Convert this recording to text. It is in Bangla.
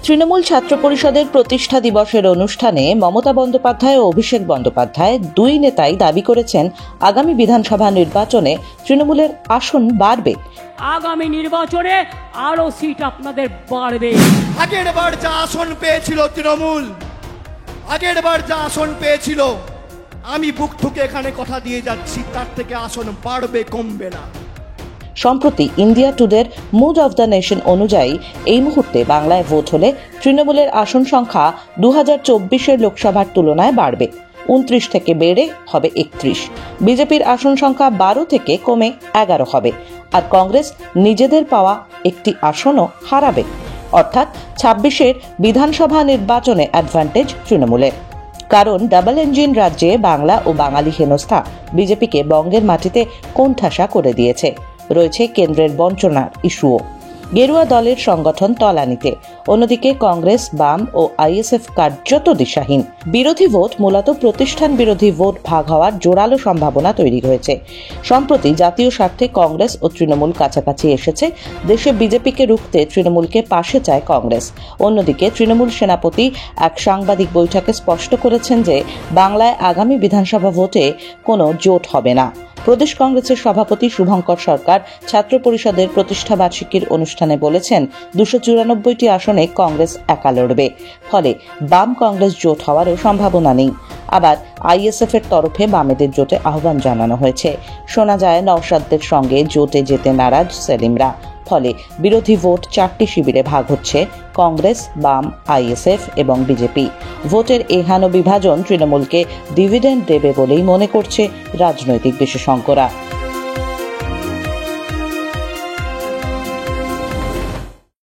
তৃণমূল ছাত্র পরিষদের প্রতিষ্ঠা দিবসের অনুষ্ঠানে মমতা বন্দ্যোপাধ্যায় ও অভিষেক বন্দ্যোপাধ্যায় দুই নেতাই দাবি করেছেন আগামী বিধানসভা নির্বাচনে তৃণমূলের আসন বাড়বে। আগামী নির্বাচনে আরো সিট আপনাদের বাড়বে। আগের বার যা আসন পেয়েছিল তৃণমূল, আগের বার যা আসন পেয়েছিল, আমি বুক ঠুকে এখানে কথা দিয়ে যাচ্ছি, তার থেকে আসন বাড়বে, কমবে না। সম্প্রতি ইন্ডিয়া টুডের মুড অফ দ্য নেশন অনুযায়ী এই মুহূর্তে বাংলায় ভোট হলে তৃণমূলের আসন সংখ্যা 2024-এর লোকসভার তুলনায় বাড়বে, 29 থেকে বেড়ে হবে 31। বিজেপির আসন সংখ্যা 12 থেকে কমে 11 হবে, আর কংগ্রেস নিজেদের পাওয়া একটি আসনও হারাবে। অর্থাৎ 26-এর বিধানসভা নির্বাচনে অ্যাডভান্টেজ তৃণমূলের। কারণ ডাবল ইঞ্জিন রাজ্যে বাংলা ও বাঙালি হেনস্থা বিজেপিকে বঙ্গের মাটিতে কোণঠাসা করে দিয়েছে। রয়েছে কেন্দ্রের বঞ্চনার ইস্যুও। গেরুয়া দলের সংগঠন তলানিতে। অন্যদিকে কংগ্রেস, বাম ও আইএসএফ কার্যত দিশাহীন। বিরোধী ভোট মূলত প্রতিষ্ঠান বিরোধী ভোট ভাগ হওয়ার জোরালো সম্ভাবনা তৈরি হয়েছে। সম্প্রতি জাতীয় স্বার্থে কংগ্রেস ও তৃণমূল কাছাকাছি এসেছে। দেশে বিজেপিকে রুখতে তৃণমূলকে পাশে চায় কংগ্রেস। অন্যদিকে তৃণমূল সেনাপতি এক সাংবাদিক বৈঠকে স্পষ্ট করেছেন যে বাংলায় আগামী বিধানসভা ভোটে কোনো জোট হবে না। প্রদেশ কংগ্রেসের সভাপতি শুভঙ্কর সরকার ছাত্র পরিষদের প্রতিষ্ঠা বার্ষিকীর অনুষ্ঠানে বলেছেন 294টি আসনে কংগ্রেস একা লড়বে, ফলে বাম কংগ্রেস জোট হওয়ারও সম্ভাবনা নেই। আবার আইএসএফ এর তরফে বামেদের জোটে আহ্বান জানানো হয়েছে। শোনা যায় নওশাদদের সঙ্গে জোটে যেতে নারাজ সেলিমরা। ফলে বিরোধী ভোট 4টি শিবিরে ভাগ হচ্ছে: কংগ্রেস, বাম, আইএসএফ এবং বিজেপি। ভোটের এহেন বিভাজন তৃণমূলকে ডিভিডেন্ড দেবে বলেই মনে করছে রাজনৈতিক বিশেষজ্ঞরা।